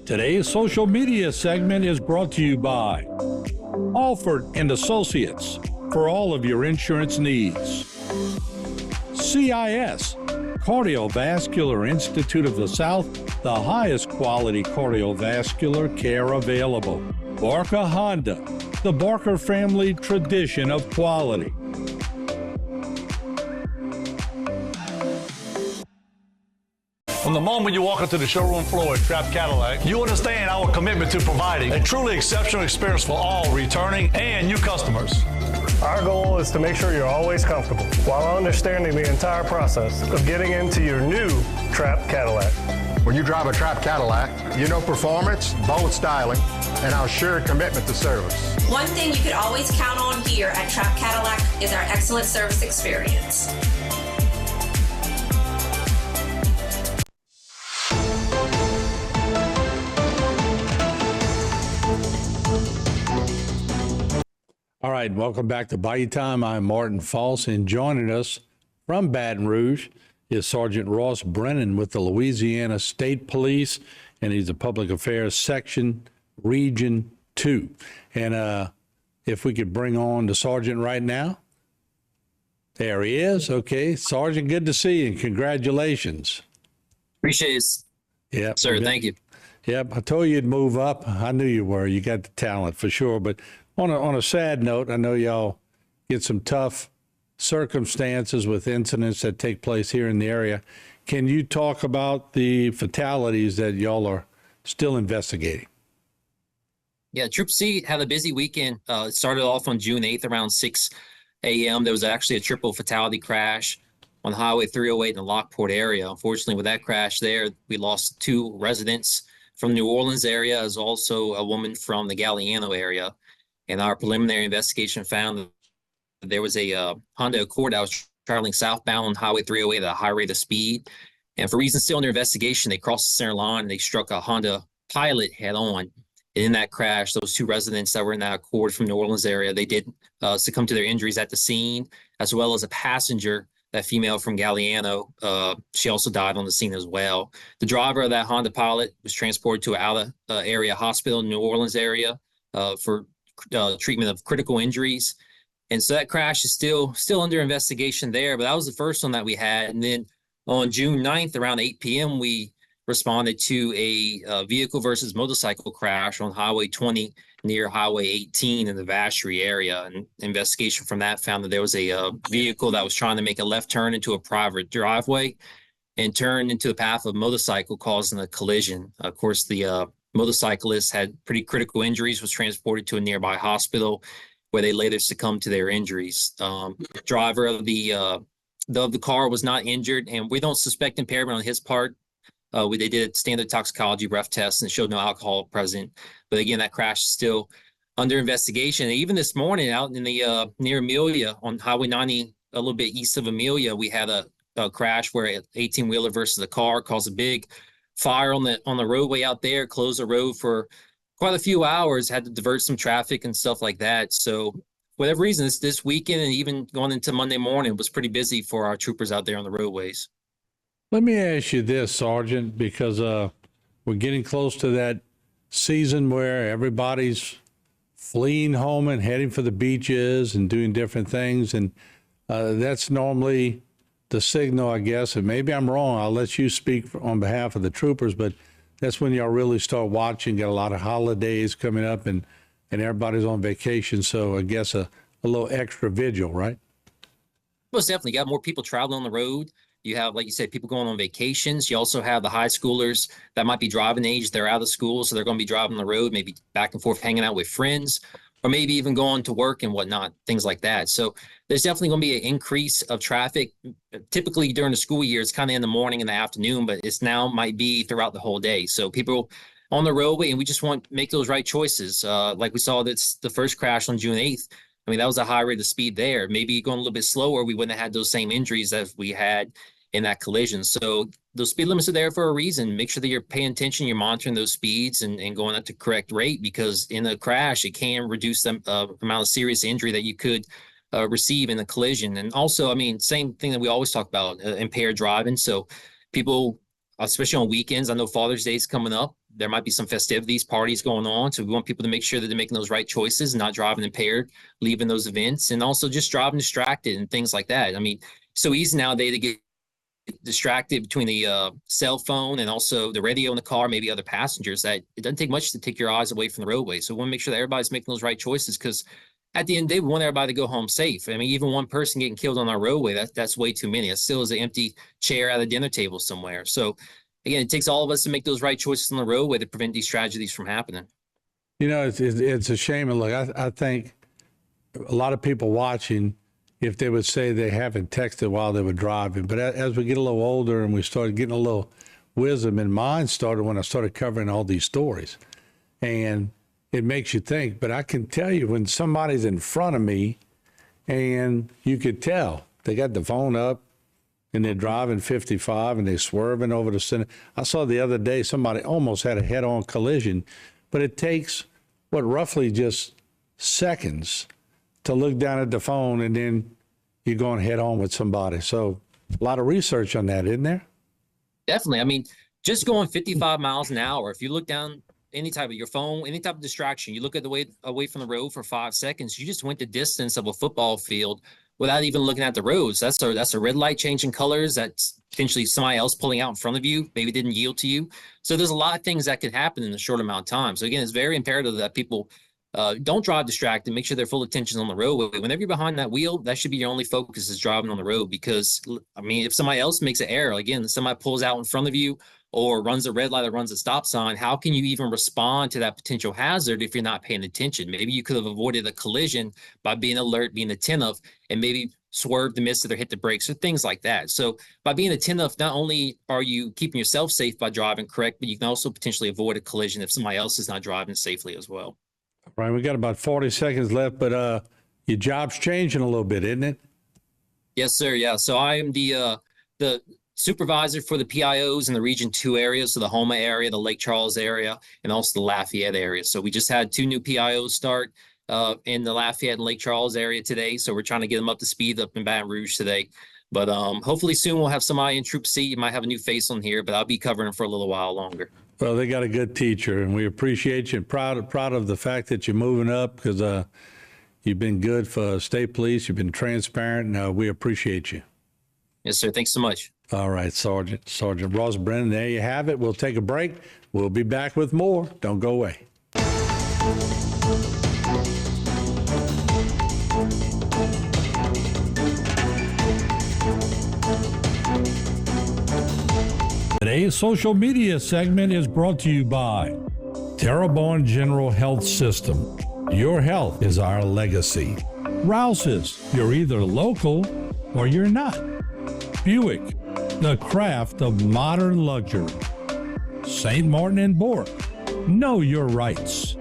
Today's social media segment is brought to you by Alford and Associates for all of your insurance needs. CIS, Cardiovascular Institute of the South, the highest quality cardiovascular care available. Barker Honda, the Barker family tradition of quality. From the moment you walk into the showroom floor at Trapp Cadillac, you understand our commitment to providing a truly exceptional experience for all returning and new customers. Our goal is to make sure you're always comfortable while understanding the entire process of getting into your new Trapp Cadillac. When you drive a Trapp Cadillac, you know performance, bold styling, and our shared commitment to service. One thing you can always count on here at Trapp Cadillac is our excellent service experience. All right, welcome back to Bayou Time. I'm Martin False, and joining us from Baton Rouge is Sergeant Ross Brennan with the Louisiana State Police, and he's the Public Affairs Section, Region 2. And if we could bring on the Sergeant right now. There he is. Okay, Sergeant, good to see you, and congratulations. Appreciate it. Yeah, sir. Thank you. Yep, I told you you'd move up. I knew you were. You got the talent for sure, but on a sad note, I know y'all get some tough circumstances with incidents that take place here in the area. Can you talk about the fatalities that y'all are still investigating? Yeah, Troop C had a busy weekend. It started off on June 8th around 6 a.m. There was actually a triple fatality crash on Highway 308 in the Lockport area. Unfortunately, with that crash there, we lost 2 residents from the New Orleans area, as also a woman from the Galliano area. And our preliminary investigation found that there was a Honda Accord that was traveling southbound on Highway 308 at a high rate of speed. And for reasons still under investigation, they crossed the center line and they struck a Honda Pilot head on. And in that crash, those 2 residents that were in that Accord from New Orleans area, they did succumb to their injuries at the scene, as well as a passenger, that female from Galliano. She also died on the scene as well. The driver of that Honda Pilot was transported to an out-of-area hospital in the New Orleans area for treatment of critical injuries. And so that crash is still under investigation there, but that was the first one that we had. And then on June 9th, around 8 p.m., we responded to a vehicle versus motorcycle crash on Highway 20 near Highway 18 in the Vacherie area. And investigation from that found that there was a vehicle that was trying to make a left turn into a private driveway and turned into the path of a motorcycle, causing a collision. Of course, the motorcyclist had pretty critical injuries, was transported to a nearby hospital where they later succumbed to their injuries. Driver of the car was not injured, and we don't suspect impairment on his part. They did a standard toxicology breath test and showed no alcohol present. But again, that crash is still under investigation. And even this morning out in the near Amelia on Highway 90, a little bit east of Amelia, we had a crash where an 18-wheeler versus a car caused a big fire on the roadway out there, closed the road for quite a few hours, had to divert some traffic and stuff like that. So whatever reason, this weekend and even going into Monday morning was pretty busy for our troopers out there on the roadways. Let me ask you this, Sergeant, because we're getting close to that season where everybody's fleeing home and heading for the beaches and doing different things. And that's normally the signal, I guess, and maybe I'm wrong. I'll let you speak on behalf of the troopers, but that's when y'all really start watching, get a lot of holidays coming up and everybody's on vacation. So I guess a little extra vigil, right? Most definitely. Got more people traveling on the road. You have, like you said, people going on vacations. You also have the high schoolers that might be driving age. They're out of school, so they're going to be driving on the road, maybe back and forth, hanging out with friends, or maybe even going to work and whatnot, things like that. So there's definitely going to be an increase of traffic. Typically during the school year, it's kind of in the morning and the afternoon, but it's now might be throughout the whole day. So people on the roadway, and we just want to make those right choices. Like we saw that's the first crash on June 8th. I mean, that was a high rate of speed there. Maybe going a little bit slower, we wouldn't have had those same injuries that we had in that collision. So those speed limits are there for a reason. Make sure that you're paying attention, you're monitoring those speeds and going at the correct rate, because in a crash, it can reduce the amount of serious injury that you could receive in a collision. And also, I mean, same thing that we always talk about, impaired driving. So people, especially on weekends, I know Father's Day is coming up. there might be some festivities, parties going on. So we want people to make sure that they're making those right choices, not driving impaired, leaving those events, and also just driving distracted and things like that. I mean, so easy nowadays to get distracted between the cell phone and also the radio in the car, maybe other passengers, that it doesn't take much to take your eyes away from the roadway. So we want to make sure that everybody's making those right choices, because at the end of the day, we want everybody to go home safe. I mean, even one person getting killed on our roadway, that's way too many. It still is an empty chair at a dinner table somewhere. So again, it takes all of us to make those right choices on the roadway to prevent these tragedies from happening. You know, it's a shame. And look, I think a lot of people watching, if they would say they haven't texted while they were driving, but as we get a little older and we started getting a little wisdom, and mine started when I started covering all these stories, and it makes you think. But I can tell you, when somebody's in front of me and you could tell they got the phone up and they're driving 55 and they're swerving over the center. I saw the other day somebody almost had a head-on collision, but it takes, roughly just seconds to look down at the phone, and then you're going head-on with somebody. So a lot of research on that, isn't there? Definitely. I mean, just going 55 miles an hour, if you look down any type of your phone, any type of distraction, you look at the way away from the road for 5 seconds, you just went the distance of a football field without even looking at the roads. That's a red light changing colors. That's potentially somebody else pulling out in front of you, maybe didn't yield to you. So there's a lot of things that could happen in a short amount of time. So again, it's very imperative that people don't drive distracted. Make sure they're full attention on the roadway. Whenever you're behind that wheel, that should be your only focus, is driving on the road. Because I mean, if somebody else makes an error, again, somebody pulls out in front of you or runs a red light or runs a stop sign, how can you even respond to that potential hazard if you're not paying attention? Maybe you could have avoided a collision by being alert, being attentive, and maybe swerve the miss or hit the brakes or things like that. So by being attentive, not only are you keeping yourself safe by driving correct, but you can also potentially avoid a collision if somebody else is not driving safely as well. Right, we got about 40 seconds left, but your job's changing a little bit, isn't it? Yes, sir. Yeah. So I am the supervisor for the PIOs in the Region 2 areas, so the Houma area, the Lake Charles area, and also the Lafayette area. So we just had 2 new PIOs start in the Lafayette and Lake Charles area today. So we're trying to get them up to speed up in Baton Rouge today. But hopefully soon we'll have somebody in Troop C. You might have a new face on here, but I'll be covering them for a little while longer. Well, they got a good teacher, and we appreciate you, and proud of the fact that you're moving up, because you've been good for state police. You've been transparent, and we appreciate you. Yes, sir. Thanks so much. All right, Sergeant Ross Brennan, there you have it. We'll take a break. We'll be back with more. Don't go away. Today's social media segment is brought to you by Terrebonne General Health System. Your health is our legacy. Rouse's, you're either local or you're not. Buick, the craft of modern luxury. St. Martin and Bourke, know your rights.